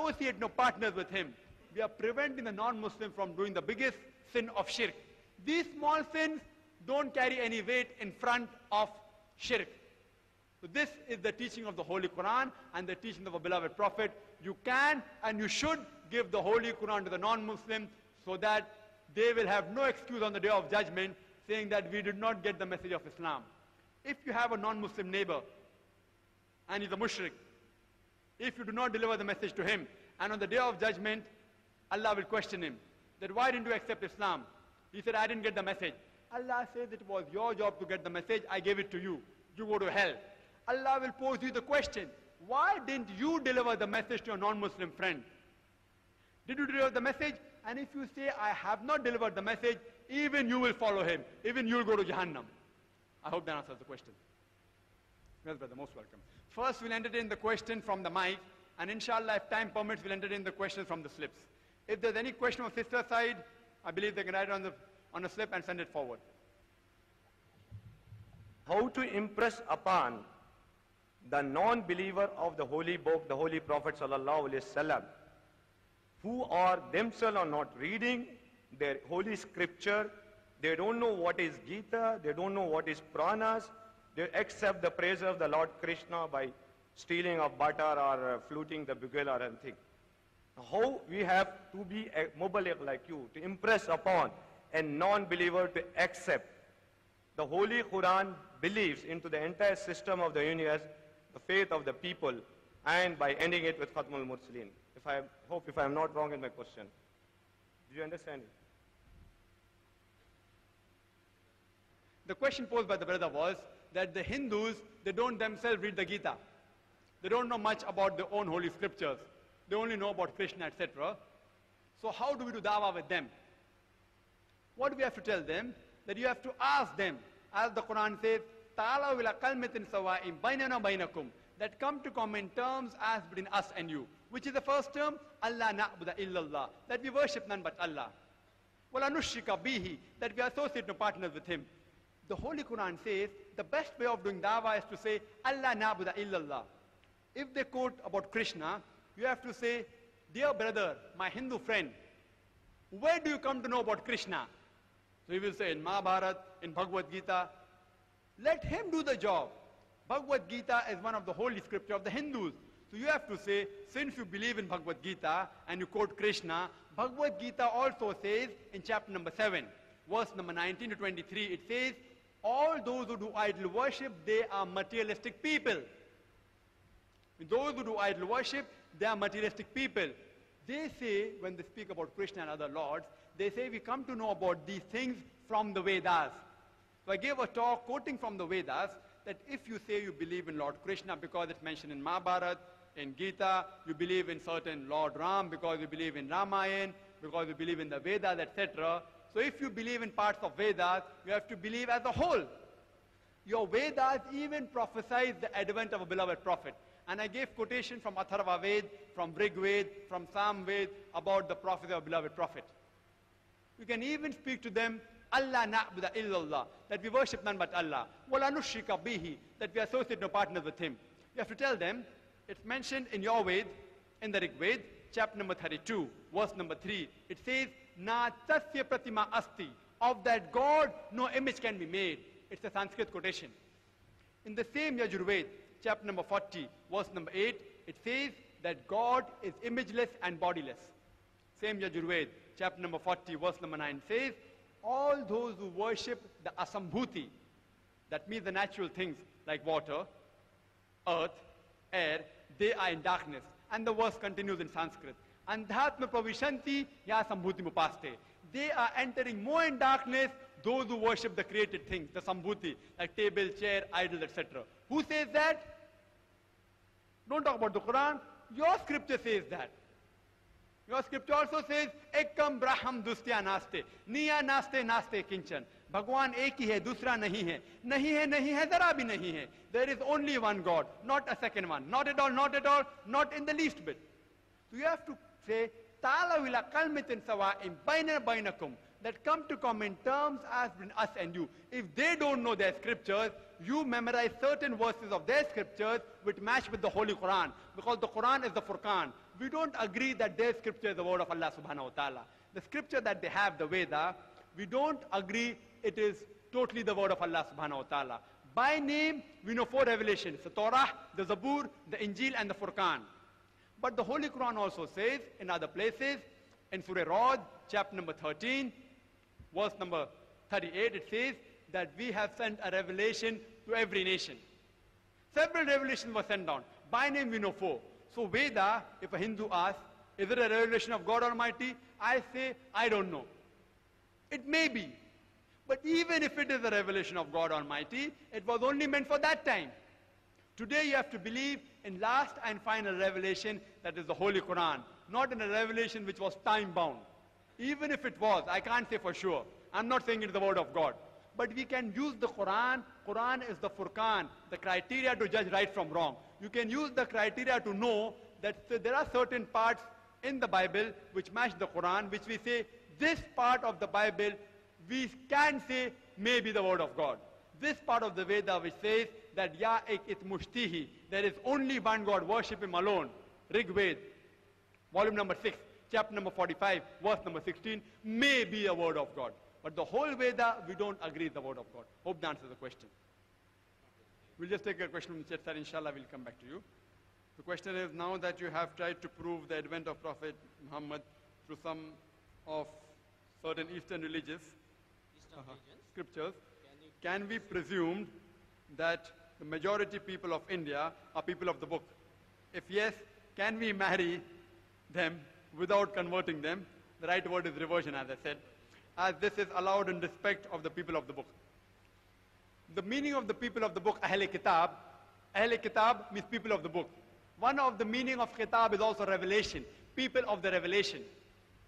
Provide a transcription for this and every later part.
associate no partners with him. We are preventing the non-Muslim from doing the biggest sin of shirk. These small sins don't carry any weight in front of shirk. So this is the teaching of the Holy Quran and the teaching of a beloved Prophet. You can and you should give the Holy Quran to the non-Muslim so that they will have no excuse on the day of judgment saying that we did not get the message of Islam. If you have a non-Muslim neighbor and he's a mushrik, if you do not deliver the message to him, and on the day of judgment, Allah will question him that why didn't you accept Islam? He said, I didn't get the message. Allah says it was your job to get the message, I gave it to you. You go to hell. Allah will pose you the question, why didn't you deliver the message to a non-Muslim friend? Did you deliver the message? And if you say, I have not delivered the message, even you will follow him. Even you will go to Jahannam. I hope that answers the question. Yes, brother, most welcome. First, we'll entertain the question from the mic, and inshallah, if time permits, we'll entertain the question from the slips. If there's any question on sister side, I believe they can write it on a slip and send it forward. How to impress upon the non-believer of the Holy Book, the Holy Prophet Sallallahu Alaihi Wasallam, who are themselves are not reading their holy scripture, they don't know what is Gita, they don't know what is Puranas, they accept the praise of the Lord Krishna by stealing of butter or fluting the bugle or anything. How we have to be a mubaligh like you, to impress upon a non-believer to accept the Holy Quran believes into the entire system of the universe, the faith of the people, and by ending it with Khatmul Mursalin. I hope if I am not wrong in my question. Did you understand it? The question posed by the brother was that the Hindus, they don't themselves read the Gita. They don't know much about their own holy scriptures. They only know about Krishna, etc. So how do we do dawah with them? What do we have to tell them? That you have to ask them, as the Quran says, Ta'ala ila kalmatin sawa'im bainana bainakum, that come to common terms as between us and you. Which is the first term? Allah na'budu illallah, that we worship none but Allah. Wala nushrika bihi, that we associate no partners with him. The Holy Quran says the best way of doing dawah is to say Allah na'budu illallah. If they quote about Krishna, you have to say, dear brother, my Hindu friend, where do you come to know about Krishna? So he will say in Mahabharata, in Bhagavad Gita. Let him do the job. Bhagavad Gita is one of the holy scripture of the Hindus. So you have to say, since you believe in Bhagavad Gita and you quote Krishna, Bhagavad Gita also says in chapter number 7, verse number 19 to 23, it says, all those who do idol worship, they are materialistic people. Those who do idol worship, they are materialistic people. They say, when they speak about Krishna and other lords, they say we come to know about these things from the Vedas. So I gave a talk quoting from the Vedas that if you say you believe in Lord Krishna because it's mentioned in Mahabharata, in Gita, you believe in certain Lord Ram because you believe in Ramayana, because you believe in the Vedas, etc. So if you believe in parts of Vedas, you have to believe as a whole. Your Vedas even prophesize the advent of a beloved prophet. And I gave quotation from Atharva Ved, from Rig Ved, from Sam Ved about the prophecy of a beloved prophet. You can even speak to them, Allah na'budu illallah, that we worship none but Allah. Wala nushrika bihi, that we associate no partners with him. You have to tell them, it's mentioned in your Ved, in the Rig Ved, chapter number 32, verse number 3. It says, Na tasya pratima asti, of that God no image can be made. It's a Sanskrit quotation. In the same Yajurved, chapter number 40, verse number 8, it says that God is imageless and bodiless. Same Yajurved, chapter number 40, verse number 9 says, all those who worship the asambhuti, that means the natural things like water, earth, air, they are in darkness. And the verse continues in Sanskrit. Andhatma pravishanti ya sambhuti mupaste. They are entering more in darkness, those who worship the created things, the sambhuti, like table, chair, idol, etc. Who says that? Don't talk about the Quran. Your scripture says that. Your scripture also says, Ekam braham dustya naste. Niya naste naste kinchan. Bhagwan ek hi hai, dusra nahi hai. Nahi hai, zara bhi nahi hai. There is only one God, not a second one. Not at all, not in the least bit. So you have to say, Ta'ala wila kalmitin sawa'im bainana bainakum, that come to common terms as between us and you. If they don't know their scriptures, you memorize certain verses of their scriptures which match with the Holy Quran. Because the Quran is the Furqan. we don't agree that their scripture is the word of Allah subhanahu wa ta'ala. The scripture that they have, the Veda, we don't agree it is totally the word of Allah subhanahu wa ta'ala. By name, we know 4 revelations: the Torah, the Zabur, the Injil, and the Furqan. But the Holy Quran also says in other places, in Surah Ra'd, chapter number 13, verse number 38, it says that we have sent a revelation to every nation. Several revelations were sent down. By name we know 4. So Veda, if a Hindu asks, is it a revelation of God Almighty? I say, I don't know. It may be. But even if it is a revelation of God Almighty, it was only meant for that time. Today you have to believe in last and final revelation, that is the Holy Quran, not in a revelation which was time-bound. Even if it was, I can't say for sure. I'm not saying it's the word of God. But we can use the Quran. Quran is the Furqan, the criteria to judge right from wrong. You can use the criteria to know that there are certain parts in the Bible which match the Quran, which we say, this part of the Bible, we can say may be the word of God. This part of the Veda which says that Ya Ek It Mushtihi, there is only one God, worship Him alone. Rig Ved, volume number 6, chapter number 45, verse number 16, may be a word of God. But the whole Veda, we don't agree is the word of God. Hope that answers the question. We'll just take a question from chat, sir. Inshallah, we'll come back to you. The question is, now that you have tried to prove the advent of Prophet Muhammad through some of certain Eastern religious scriptures, can we presume that the majority people of India are people of the book? If yes, can we marry them without converting them? The right word is reversion, as I said, as this is allowed in respect of the people of the book. The meaning of the people of the book, Ahl Kitab means people of the book. One of the meaning of Kitab is also revelation, people of the revelation.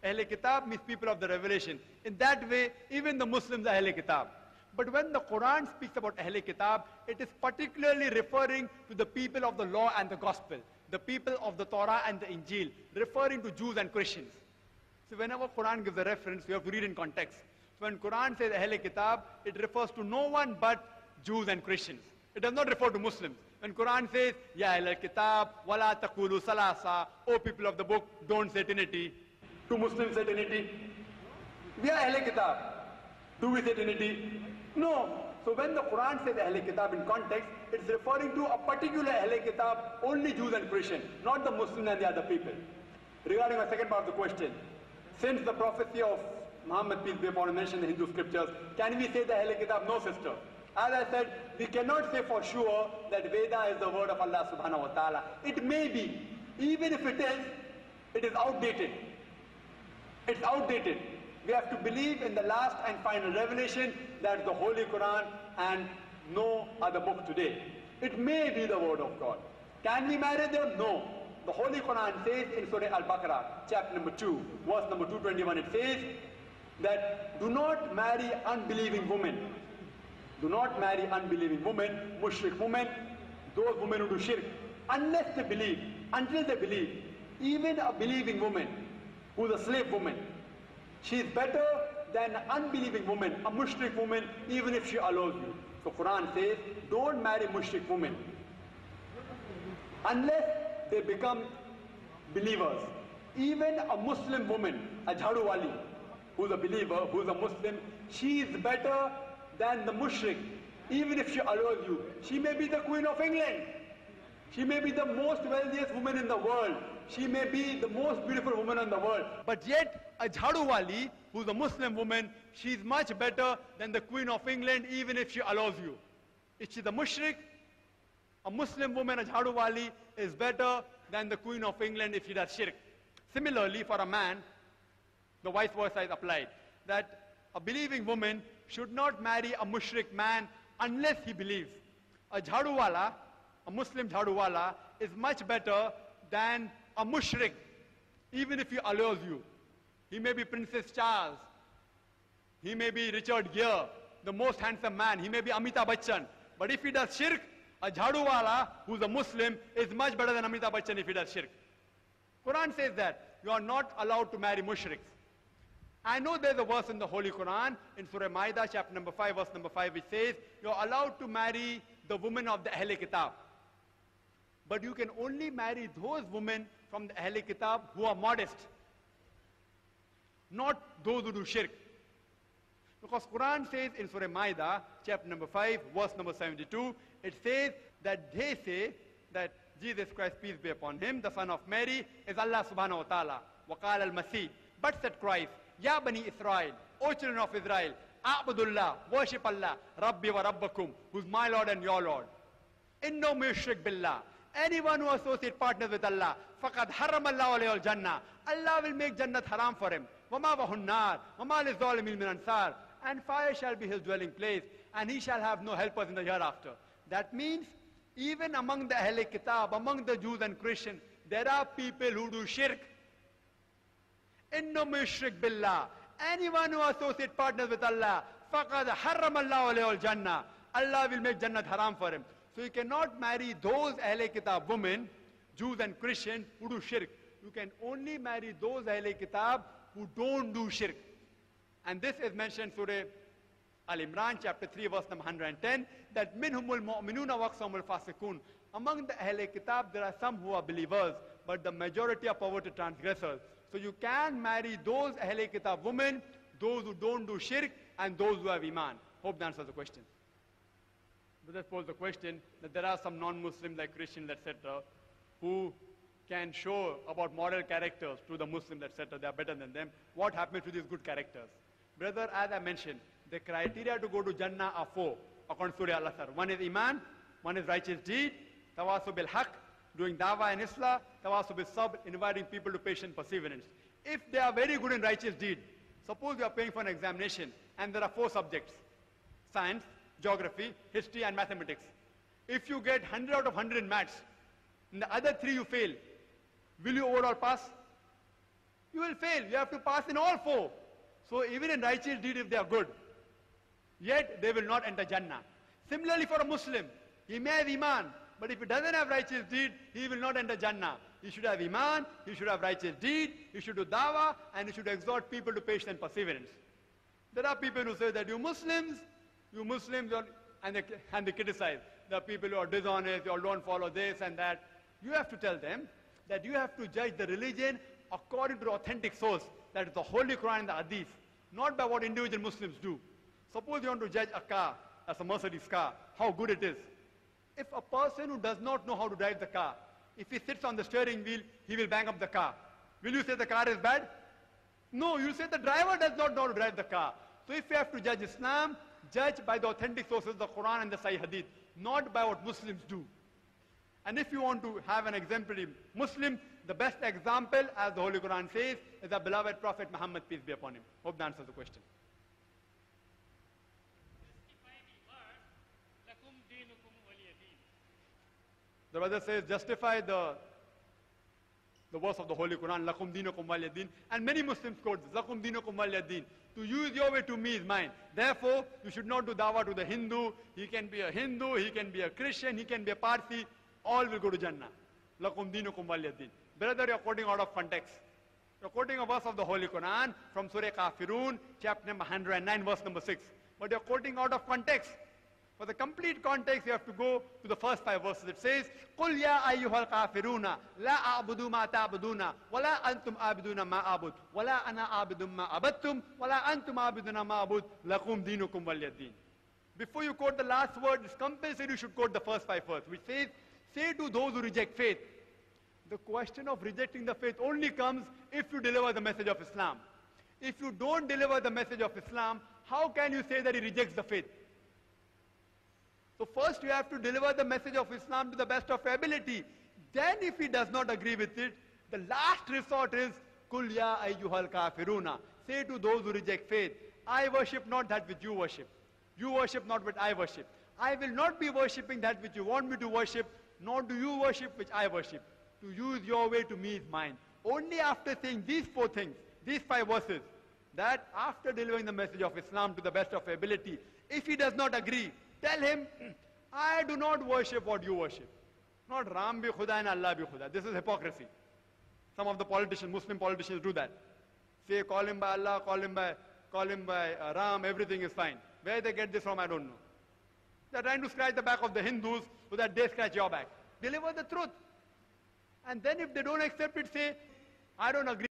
Ahl Kitab means people of the revelation. In that way, even the Muslims are Ahl Kitab. But when the Quran speaks about Ahl Kitab, it is particularly referring to the people of the law and the gospel, the people of the Torah and the Injil, referring to Jews and Christians. So whenever Quran gives a reference, you have to read in context. So when Quran says Ahl Kitab, it refers to no one but Jews and Christians. It does not refer to Muslims. When Quran says, Ya Ahl Kitab, wala taqulu salasa, O people of the book, don't say Trinity. Do Muslims say Trinity? We are Ahl Kitab. Do we say Trinity? No. So when the Quran says Ahl Kitab in context, it's referring to a particular Ahl Kitab, only Jews and Christians, not the Muslims and the other people. Regarding the second part of the question, since the prophecy of Muhammad, peace be upon him, mentioned in the Hindu scriptures, can we say the Ahl Kitab? No, sister. As I said, we cannot say for sure that Veda is the word of Allah subhanahu wa ta'ala. It may be. Even if it is outdated. It's outdated. We have to believe in the last and final revelation, that is the Holy Quran and no other book today. It may be the word of God. Can we marry them? No. The Holy Quran says in Surah Al-Baqarah, chapter number 2, verse number 221, it says that do not marry unbelieving women. Do not marry unbelieving women, mushrik women, those women who do shirk, unless they believe, until they believe. Even a believing woman who is a slave woman, she is better than an unbelieving woman, a mushrik woman, even if she allows you. So Quran says, don't marry mushrik women unless they become believers. Even a Muslim woman, a jhadu wali, who's a believer, who's a Muslim, she is better than the mushrik, even if she allows you. She may be the Queen of England. She may be the most wealthiest woman in the world. She may be the most beautiful woman in the world. But yet, a jhadu wali, who's a Muslim woman, she's much better than the Queen of England, even if she allows you. If she's a mushrik, a Muslim woman, a jhadu wali, is better than the Queen of England if she does shirk. Similarly, for a man, the vice versa is applied. That a believing woman should not marry a mushrik man unless he believes. A jhadu wala, a Muslim jhadu wala, is much better than a mushrik, even if he allows you. He may be Princess Charles. He may be Richard Gere, the most handsome man. He may be Amitabh Bachchan. But if he does shirk, a jhadu wala who's a Muslim is much better than Amitabh Bachchan if he does shirk. Quran says that you are not allowed to marry mushriks. I know there's a verse in the Holy Quran, in Surah Ma'idah, chapter number 5, verse number 5, which says, you're allowed to marry the women of the Ahl Kitab. But you can only marry those women from the Ahl Kitab who are modest, not those who do shirk. Because Quran says in Surah Maida, chapter number 5, verse number 72, it says that they say that Jesus Christ, peace be upon him, the son of Mary, is Allah subhanahu wa ta'ala. Waqal al-Masih. But said Christ, Ya Bani Israel, O children of Israel, A'budullah, worship Allah, Rabbi wa Rabbakum, who's my Lord and your Lord. Inno mushrik billah. Anyone who associates partners with Allah, faqad haram Allah alayhi al-Jannah. Allah will make Jannat haram for him. Wama wahun nar, wama lizzalimin min ansar. And fire shall be his dwelling place, and he shall have no helpers in the hereafter. That means, even among the Ahl Kitab, among the Jews and Christians, there are people who do shirk. Inno mushrik billah. Anyone who associates partners with Allah, faqad haram Allah alayhi al-Jannah. Allah will make Jannat haram for him. So you cannot marry those Ahl Kitab women, Jews and Christians, who do shirk. You can only marry those Ahl Kitab who don't do shirk. And this is mentioned Surah Al-Imran, chapter 3, verse number 110, that minhumul mu'minuna waqsamul fasiqun. Among the Ahl Kitab, there are some who are believers, but the majority are perverted transgressors. So you can marry those Ahl Kitab women, those who don't do shirk, and those who have iman. Hope that answers the question. But let's pose the question that there are some non-Muslims like Christians, etc., who can show about moral characters to the Muslims, etc., they are better than them. What happens to these good characters? Brother, as I mentioned, the criteria to go to Jannah are 4, according to Surah Al-Asr. One is Iman, one is righteous deed, Tawasul bil Haq, doing dawah and Islah, Tawasul bil Sabr, inviting people to patient perseverance. If they are very good in righteous deed, suppose you are paying for an examination and there are 4 subjects, science, geography, history and mathematics. If you get 100 out of 100 in maths, and the other 3 you fail, will you overall pass? You will fail. You have to pass in all 4. So even in righteous deed, if they are good, yet they will not enter Jannah. Similarly for a Muslim, he may have Iman, but if he doesn't have righteous deed, he will not enter Jannah. He should have Iman, he should have righteous deed, he should do dawah, and he should exhort people to patience and perseverance. There are people who say that you Muslims, and they criticize. There are people who are dishonest, you all don't follow this and that. You have to tell them that you have to judge the religion according to the authentic source, that is the Holy Quran and the Hadith, not by what individual Muslims do. Suppose you want to judge a car, as a Mercedes car, how good it is. If a person who does not know how to drive the car, if he sits on the steering wheel, he will bang up the car. Will you say the car is bad? No, you say the driver does not know how to drive the car. So if you have to judge Islam, judge by the authentic sources, the Quran and the Sahih Hadith, not by what Muslims do. And if you want to have an exemplary Muslim, the best example, as the Holy Quran says, is the beloved Prophet Muhammad, peace be upon him. Hope that answers the question. The brother says, justify the verse of the Holy Quran, lakum dinukum waliyadin. And many Muslims quote this, lakum dinukum waliyadin. To use your way, to me is mine. Therefore, you should not do dawah to the Hindu. He can be a Hindu, he can be a Christian, he can be a Parsi. All will go to Jannah. Lakum dinukum waliyadin. Brother, you are quoting out of context. You are quoting a verse of the Holy Quran from Surah Kafirun, chapter number 109, verse number 6. But you are quoting out of context. For the complete context, you have to go to the first 5 verses. It says, قُلْ يَا أَيُّهَا الْكَافِرُونَ لَا أَعْبُدُ مَا تَعْبُدُونَ وَلَا أَنْتُمْ عَابِدُونَ مَا أَعْبُدُ وَلَا أَنَا عَابِدٌ مَا عَبَدتُّمْ وَلَا أَنْتُمْ عَابِدُونَ مَا أَعْبُدُ لَكُمْ دِينُكُمْ وَلِيَ-دِينِ. Before you quote the last word, it's compulsory you should quote the first 5 words, which says, say to those who reject faith. The question of rejecting the faith only comes if you deliver the message of Islam. If you don't deliver the message of Islam, how can you say that he rejects the faith? So first you have to deliver the message of Islam to the best of your ability. Then if he does not agree with it, the last resort is, Kul ya ayyuhal kafiruna. Say to those who reject faith, I worship not that which you worship. You worship not what I worship. I will not be worshipping that which you want me to worship, nor do you worship which I worship. To use your way, to me is mine. Only after saying these 4 things, these 5 verses, that after delivering the message of Islam to the best of your ability, if he does not agree, tell him, I do not worship what you worship. Not Ram bi Khuda and Allah bi Khuda. This is hypocrisy. Some of the politicians, Muslim politicians do that. Say, call him by Allah, call him by Ram, everything is fine. Where they get this from, I don't know. They're trying to scratch the back of the Hindus so that they scratch your back. Deliver the truth. And then if they don't accept it, say, I don't agree.